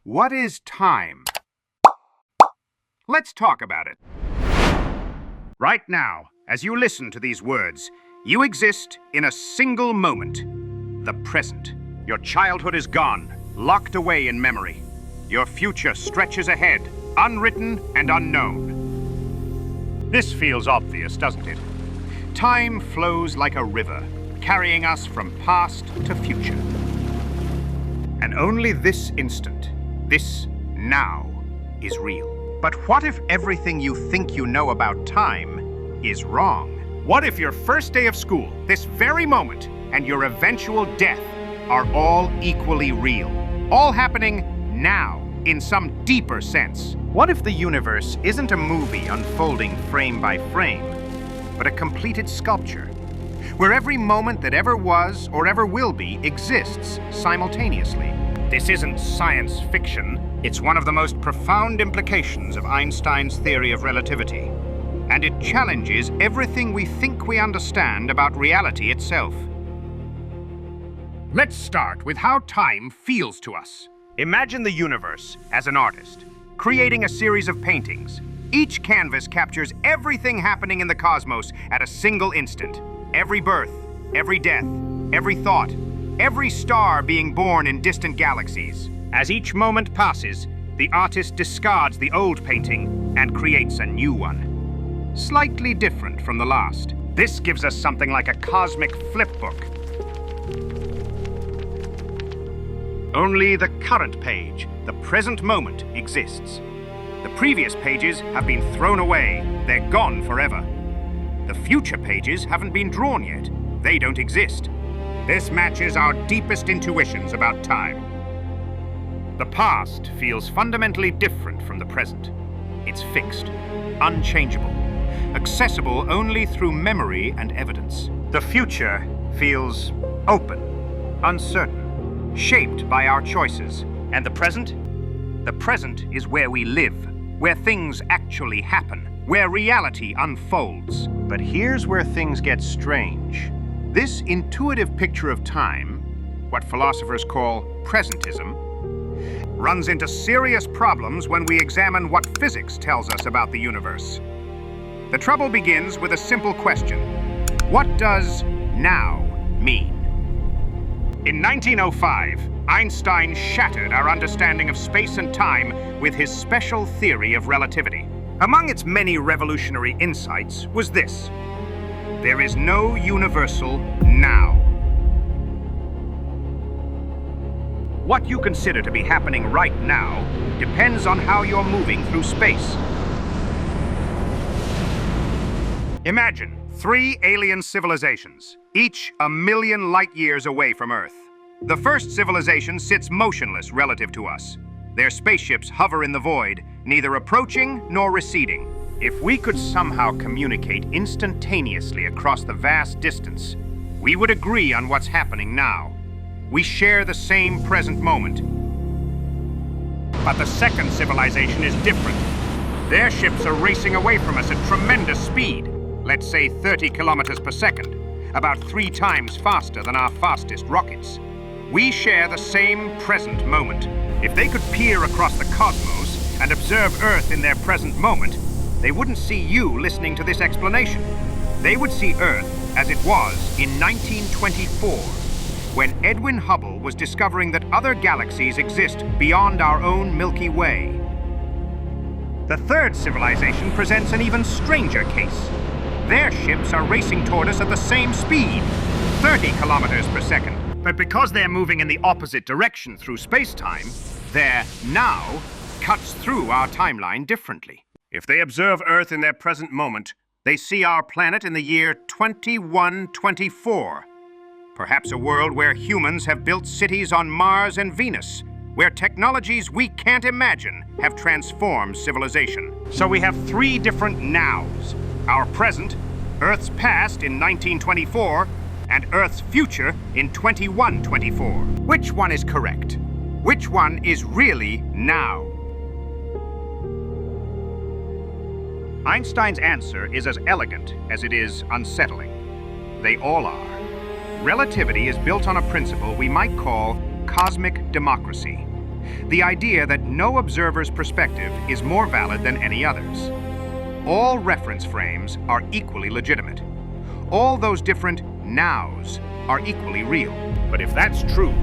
What is time? Let's talk about it. Right now, as you listen to these words, you exist in a single moment, the present. Your childhood is gone, locked away in memory. Your future stretches ahead, unwritten and unknown. This feels obvious, doesn't it? Time flows like a river, carrying us from past to future. And only this instant, this now, is real. But what if everything you think you know about time is wrong? What if your first day of school, this very moment, and your eventual death are all equally real? All happening now, in some deeper sense. What if the universe isn't a movie unfolding frame by frame, but a completed sculpture, where every moment that ever was or ever will be exists simultaneously? This isn't science fiction. It's one of the most profound implications of Einstein's theory of relativity. And it challenges everything we think we understand about reality itself. Let's start with how time feels to us. Imagine the universe as an artist, creating a series of paintings. Each canvas captures everything happening in the cosmos at a single instant. Every birth, every death, every thought, every star being born in distant galaxies. As each moment passes, the artist discards the old painting and creates a new one, slightly different from the last. This gives us something like a cosmic flipbook. Only the current page, the present moment, exists. The previous pages have been thrown away. They're gone forever. The future pages haven't been drawn yet. They don't exist. This matches our deepest intuitions about time. The past feels fundamentally different from the present. It's fixed, unchangeable, accessible only through memory and evidence. The future feels open, uncertain, shaped by our choices. And the present? The present is where we live, where things actually happen, where reality unfolds. But here's where things get strange. This intuitive picture of time, what philosophers call presentism, runs into serious problems when we examine what physics tells us about the universe. The trouble begins with a simple question. What does now mean? In 1905, Einstein shattered our understanding of space and time with his special theory of relativity. Among its many revolutionary insights was this: there is no universal now. What you consider to be happening right now depends on how you're moving through space. Imagine 3 alien civilizations, each a million light years away from Earth. The first civilization sits motionless relative to us. Their spaceships hover in the void, neither approaching nor receding. If we could somehow communicate instantaneously across the vast distance, we would agree on what's happening now. We share the same present moment. But the second civilization is different. Their ships are racing away from us at tremendous speed, let's say 30 kilometers per second, about 3 times faster than our fastest rockets. We share the same present moment. If they could peer across the cosmos and observe Earth in their present moment, they wouldn't see you listening to this explanation. They would see Earth as it was in 1924, when Edwin Hubble was discovering that other galaxies exist beyond our own Milky Way. The third civilization presents an even stranger case. Their ships are racing toward us at the same speed, 30 kilometers per second. But because they're moving in the opposite direction through space-time, their now cuts through our timeline differently. If they observe Earth in their present moment, they see our planet in the year 2124. Perhaps a world where humans have built cities on Mars and Venus, where technologies we can't imagine have transformed civilization. So we have 3 different nows. Our present, Earth's past in 1924, and Earth's future in 2124. Which one is correct? Which one is really now? Einstein's answer is as elegant as it is unsettling. They all are. Relativity is built on a principle we might call cosmic democracy. The idea that no observer's perspective is more valid than any other's. All reference frames are equally legitimate. All those different nows are equally real. But if that's true,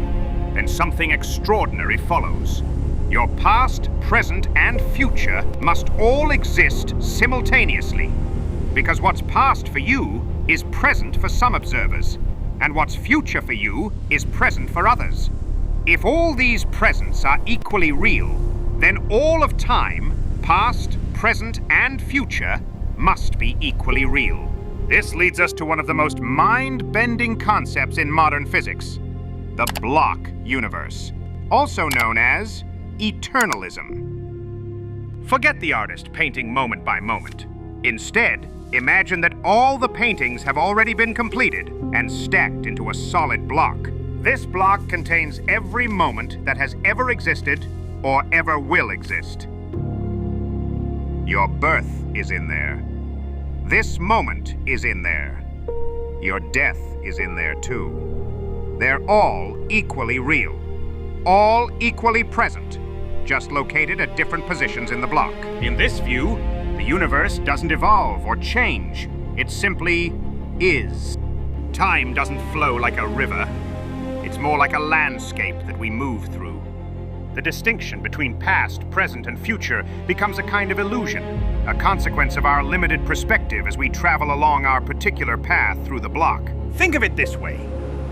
then something extraordinary follows. Your past, present, and future must all exist simultaneously. Because what's past for you is present for some observers, and what's future for you is present for others. If all these presents are equally real, then all of time, past, present, and future, must be equally real. This leads us to one of the most mind-bending concepts in modern physics, the block universe, also known as eternalism. Forget the artist painting moment by moment. Instead, imagine that all the paintings have already been completed and stacked into a solid block. This block contains every moment that has ever existed or ever will exist. Your birth is in there. This moment is in there. Your death is in there too. They're all equally real, all equally present, just located at different positions in the block. In this view, the universe doesn't evolve or change. It simply is. Time doesn't flow like a river. It's more like a landscape that we move through. The distinction between past, present, and future becomes a kind of illusion, a consequence of our limited perspective as we travel along our particular path through the block. Think of it this way.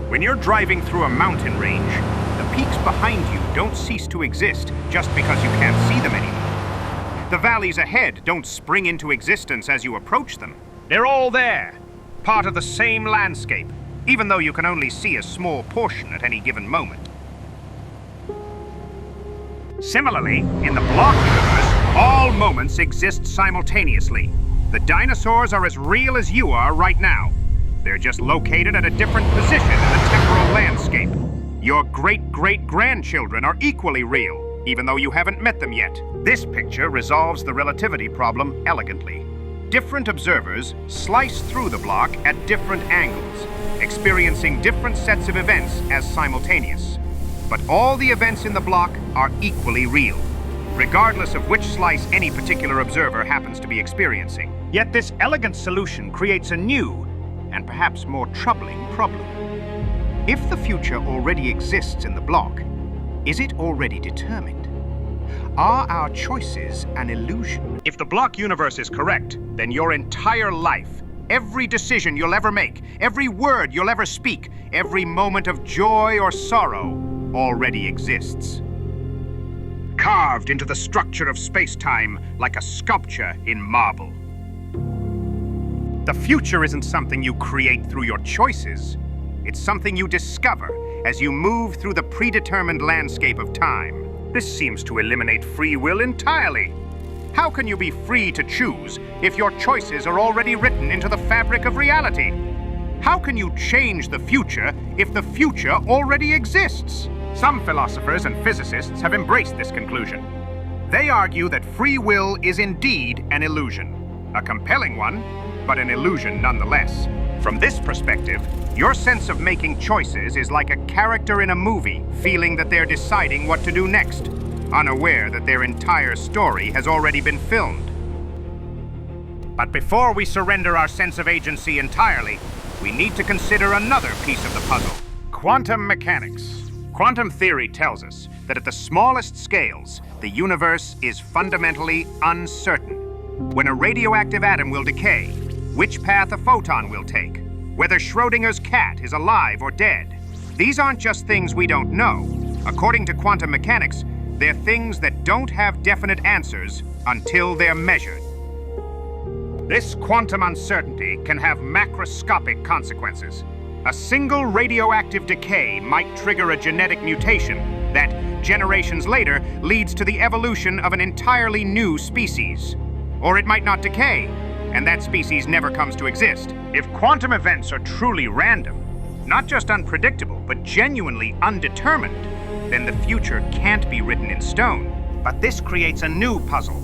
When you're driving through a mountain range, the peaks behind you don't cease to exist just because you can't see them anymore. The valleys ahead don't spring into existence as you approach them. They're all there, part of the same landscape, even though you can only see a small portion at any given moment. Similarly, in the block universe, all moments exist simultaneously. The dinosaurs are as real as you are right now. They're just located at a different position in the temporal landscape. Your great-great-grandchildren are equally real, even though you haven't met them yet. This picture resolves the relativity problem elegantly. Different observers slice through the block at different angles, experiencing different sets of events as simultaneous. But all the events in the block are equally real, regardless of which slice any particular observer happens to be experiencing. Yet this elegant solution creates a new, and perhaps more troubling problem. If the future already exists in the block, is it already determined? Are our choices an illusion? If the block universe is correct, then your entire life, every decision you'll ever make, every word you'll ever speak, every moment of joy or sorrow already exists. Carved into the structure of space-time like a sculpture in marble. The future isn't something you create through your choices. It's something you discover as you move through the predetermined landscape of time. This seems to eliminate free will entirely. How can you be free to choose if your choices are already written into the fabric of reality? How can you change the future if the future already exists? Some philosophers and physicists have embraced this conclusion. They argue that free will is indeed an illusion. A compelling one, but an illusion nonetheless. From this perspective, your sense of making choices is like a character in a movie feeling that they're deciding what to do next, unaware that their entire story has already been filmed. But before we surrender our sense of agency entirely, we need to consider another piece of the puzzle: quantum mechanics. Quantum theory tells us that at the smallest scales, the universe is fundamentally uncertain. When a radioactive atom will decay, which path a photon will take, whether Schrödinger's cat is alive or dead. These aren't just things we don't know. According to quantum mechanics, they're things that don't have definite answers until they're measured. This quantum uncertainty can have macroscopic consequences. A single radioactive decay might trigger a genetic mutation that, generations later, leads to the evolution of an entirely new species. Or it might not decay, and that species never comes to exist. If quantum events are truly random, not just unpredictable, but genuinely undetermined, then the future can't be written in stone. But this creates a new puzzle.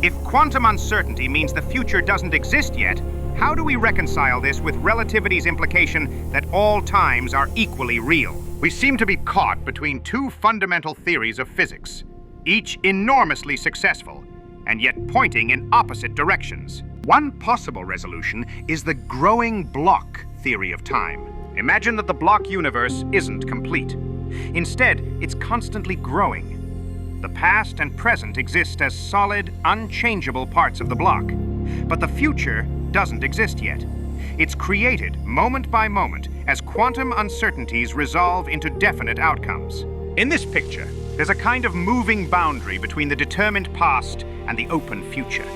If quantum uncertainty means the future doesn't exist yet, how do we reconcile this with relativity's implication that all times are equally real? We seem to be caught between two fundamental theories of physics, each enormously successful, and yet pointing in opposite directions. One possible resolution is the growing block theory of time. Imagine that the block universe isn't complete. Instead, it's constantly growing. The past and present exist as solid, unchangeable parts of the block, but the future doesn't exist yet. It's created moment by moment as quantum uncertainties resolve into definite outcomes. In this picture, there's a kind of moving boundary between the determined past and the open future.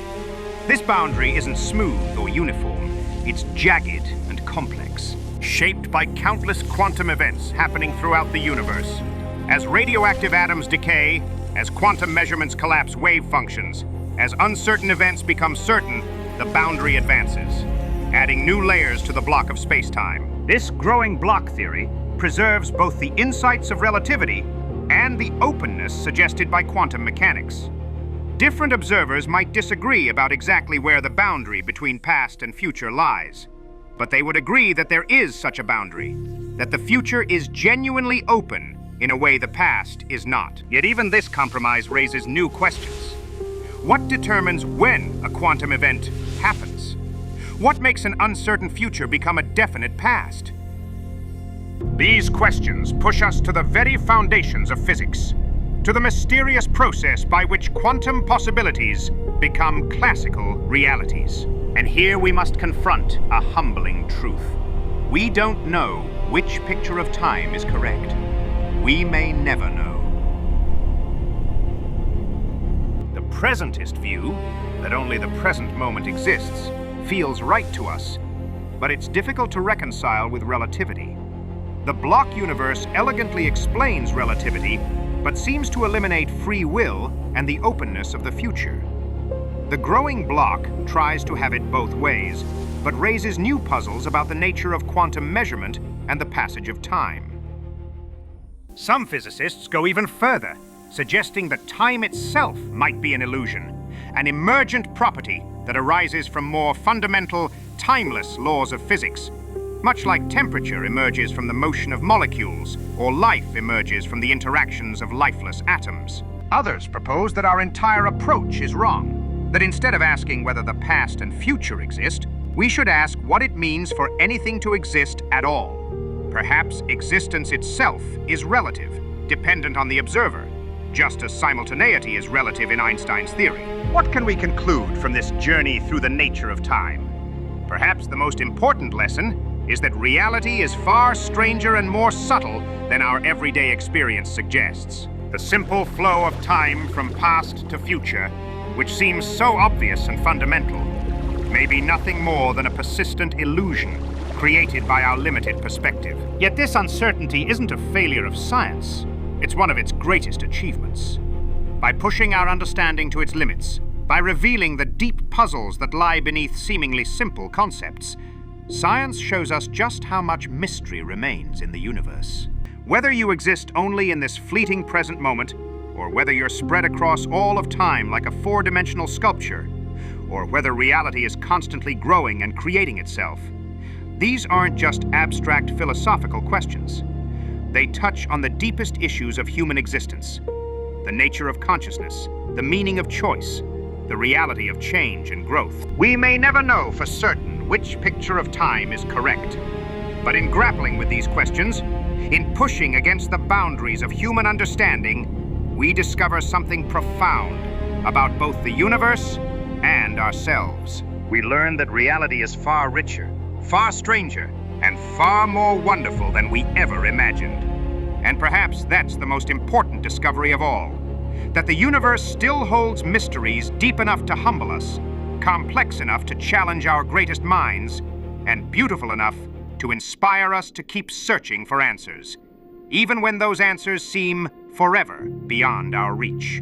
This boundary isn't smooth or uniform. It's jagged and complex, shaped by countless quantum events happening throughout the universe. As radioactive atoms decay, as quantum measurements collapse wave functions, as uncertain events become certain, the boundary advances, adding new layers to the block of space-time. This growing block theory preserves both the insights of relativity and the openness suggested by quantum mechanics. Different observers might disagree about exactly where the boundary between past and future lies, but they would agree that there is such a boundary, that the future is genuinely open in a way the past is not. Yet even this compromise raises new questions. What determines when a quantum event happens? What makes an uncertain future become a definite past? These questions push us to the very foundations of physics, to the mysterious process by which quantum possibilities become classical realities. And here we must confront a humbling truth. We don't know which picture of time is correct. We may never know. The presentist view, that only the present moment exists, feels right to us, but it's difficult to reconcile with relativity. The block universe elegantly explains relativity, but seems to eliminate free will and the openness of the future. The growing block tries to have it both ways, but raises new puzzles about the nature of quantum measurement and the passage of time. Some physicists go even further, suggesting that time itself might be an illusion, an emergent property that arises from more fundamental, timeless laws of physics, much like temperature emerges from the motion of molecules, or life emerges from the interactions of lifeless atoms. Others propose that our entire approach is wrong, that instead of asking whether the past and future exist, we should ask what it means for anything to exist at all. Perhaps existence itself is relative, dependent on the observer, just as simultaneity is relative in Einstein's theory. What can we conclude from this journey through the nature of time? Perhaps the most important lesson is that reality is far stranger and more subtle than our everyday experience suggests. The simple flow of time from past to future, which seems so obvious and fundamental, may be nothing more than a persistent illusion created by our limited perspective. Yet this uncertainty isn't a failure of science. It's one of its greatest achievements. By pushing our understanding to its limits, by revealing the deep puzzles that lie beneath seemingly simple concepts, science shows us just how much mystery remains in the universe. Whether you exist only in this fleeting present moment, or whether you're spread across all of time like a four-dimensional sculpture, or whether reality is constantly growing and creating itself, these aren't just abstract philosophical questions. They touch on the deepest issues of human existence: the nature of consciousness, the meaning of choice, the reality of change and growth. We may never know for certain which picture of time is correct, but in grappling with these questions, in pushing against the boundaries of human understanding, we discover something profound about both the universe and ourselves. We learn that reality is far richer, far stranger, and far more wonderful than we ever imagined. And perhaps that's the most important discovery of all, that the universe still holds mysteries deep enough to humble us, complex enough to challenge our greatest minds, and beautiful enough to inspire us to keep searching for answers, even when those answers seem forever beyond our reach.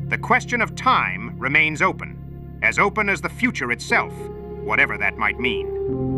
The question of time remains open as the future itself, whatever that might mean.